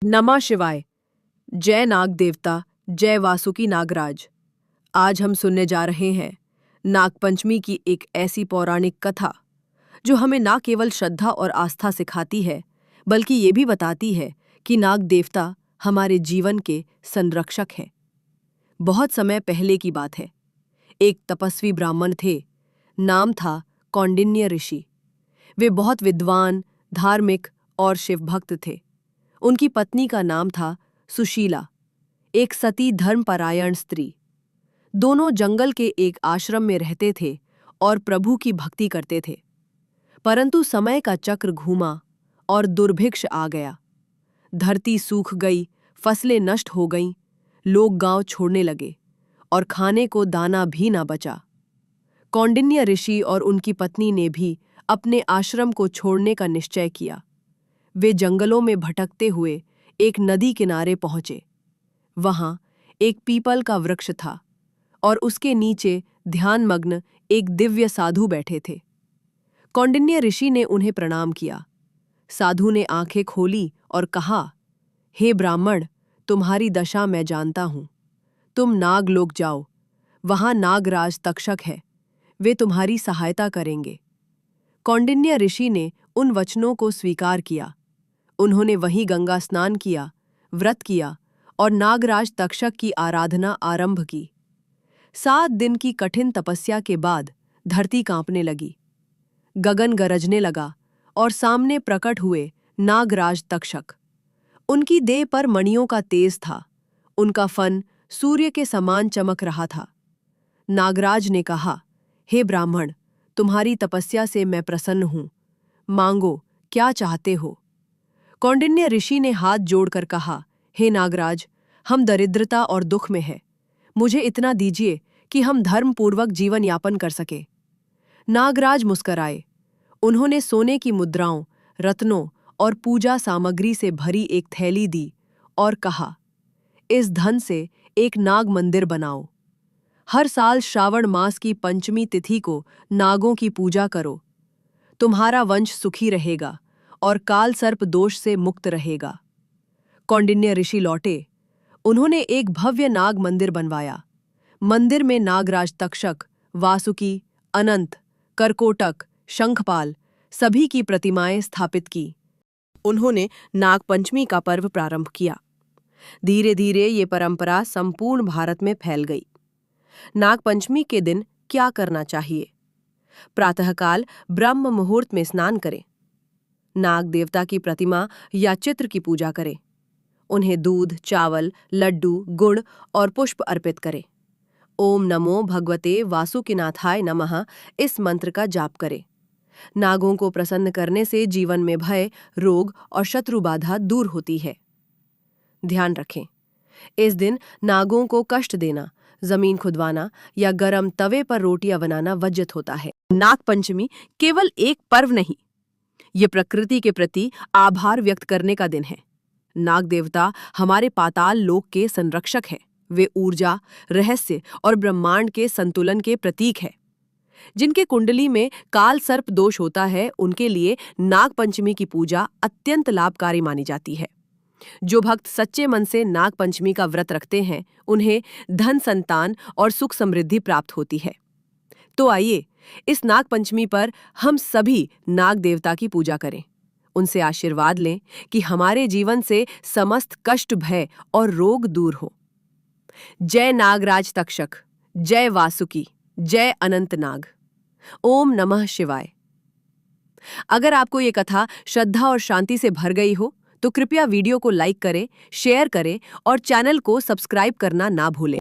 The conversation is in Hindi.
नमः शिवाय। जय नाग देवता, जय वासुकी नागराज। आज हम सुनने जा रहे हैं नागपंचमी की एक ऐसी पौराणिक कथा जो हमें ना केवल श्रद्धा और आस्था सिखाती है, बल्कि ये भी बताती है कि नाग देवता हमारे जीवन के संरक्षक हैं। बहुत समय पहले की बात है। एक तपस्वी ब्राह्मण थे। नाम था कौंडिन्य ऋषि। वे बहुत विद्वान, धार्मिक और शिवभक्त थे। उनकी पत्नी का नाम था सुशीला, एक सती धर्मपरायण स्त्री। दोनों जंगल के एक आश्रम में रहते थे और प्रभु की भक्ति करते थे। परंतु समय का चक्र घूमा और दुर्भिक्ष आ गया। धरती सूख गई, फसलें नष्ट हो गईं, लोग गांव छोड़ने लगे और खाने को दाना भी ना बचा। कौंडिन्य ऋषि और उनकी पत्नी ने भी अपने आश्रम को छोड़ने का निश्चय किया। वे जंगलों में भटकते हुए एक नदी किनारे पहुंचे। वहां एक पीपल का वृक्ष था और उसके नीचे ध्यानमग्न एक दिव्य साधु बैठे थे। कौंडिन्य ऋषि ने उन्हें प्रणाम किया। साधु ने आंखें खोली और कहा, हे ब्राह्मण, तुम्हारी दशा मैं जानता हूं। तुम नागलोक जाओ, वहां नागराज तक्षक है, वे तुम्हारी सहायता करेंगे। कौंडिन्य ऋषि ने उन वचनों को स्वीकार किया। उन्होंने वहीं गंगा स्नान किया, व्रत किया और नागराज तक्षक की आराधना आरंभ की। 7 दिन की कठिन तपस्या के बाद धरती कांपने लगी, गगन गरजने लगा और सामने प्रकट हुए नागराज तक्षक। उनकी देह पर मणियों का तेज था, उनका फन सूर्य के समान चमक रहा था। नागराज ने कहा, हे ब्राह्मण, तुम्हारी तपस्या से मैं प्रसन्न हूं। मांगो, क्या चाहते हो? कौंडिन्य ऋषि ने हाथ जोड़कर कहा, हे नागराज, हम दरिद्रता और दुख में हैं। मुझे इतना दीजिए कि हम धर्मपूर्वक जीवन यापन कर सके। नागराज मुस्कराए। उन्होंने सोने की मुद्राओं, रत्नों और पूजा सामग्री से भरी एक थैली दी और कहा, इस धन से एक नाग मंदिर बनाओ। हर साल श्रावण मास की पंचमी तिथि को नागों की पूजा करो। तुम्हारा वंश सुखी रहेगा और काल सर्प दोष से मुक्त रहेगा। कौंडिन्य ऋषि लौटे। उन्होंने एक भव्य नाग मंदिर बनवाया। मंदिर में नागराज तक्षक, वासुकी, अनंत, करकोटक, शंखपाल सभी की प्रतिमाएं स्थापित की। उन्होंने नागपंचमी का पर्व प्रारंभ किया। धीरे धीरे ये परंपरा संपूर्ण भारत में फैल गई। नागपंचमी के दिन क्या करना चाहिए? प्रातःकाल ब्रह्म मुहूर्त में स्नान करें। नाग देवता की प्रतिमा या चित्र की पूजा करें। उन्हें दूध, चावल, लड्डू, गुड़ और पुष्प अर्पित करें। ओम नमो भगवते वासुकीनाथाय नमः इस मंत्र का जाप करें। नागों को प्रसन्न करने से जीवन में भय, रोग और शत्रु बाधा दूर होती है। ध्यान रखें, इस दिन नागों को कष्ट देना, जमीन खुदवाना या गरम तवे पर रोटियां बनाना वर्जित होता है। नागपंचमी केवल एक पर्व नहीं, ये प्रकृति के प्रति आभार व्यक्त करने का दिन है। नाग देवता हमारे पाताल लोक के संरक्षक हैं। वे ऊर्जा, रहस्य और ब्रह्मांड के संतुलन के प्रतीक है। जिनके कुंडली में काल सर्प दोष होता है, उनके लिए नागपंचमी की पूजा अत्यंत लाभकारी मानी जाती है। जो भक्त सच्चे मन से नागपंचमी का व्रत रखते हैं, उन्हें धन, संतान और सुख समृद्धि प्राप्त होती है। तो आइए, इस नागपंचमी पर हम सभी नाग देवता की पूजा करें। उनसे आशीर्वाद लें कि हमारे जीवन से समस्त कष्ट, भय और रोग दूर हो। जय नागराज तक्षक, जय वासुकी, जय अनंत नाग। ओम नमः शिवाय। अगर आपको ये कथा श्रद्धा और शांति से भर गई हो, तो कृपया वीडियो को लाइक करें, शेयर करें और चैनल को सब्सक्राइब करना ना भूलें।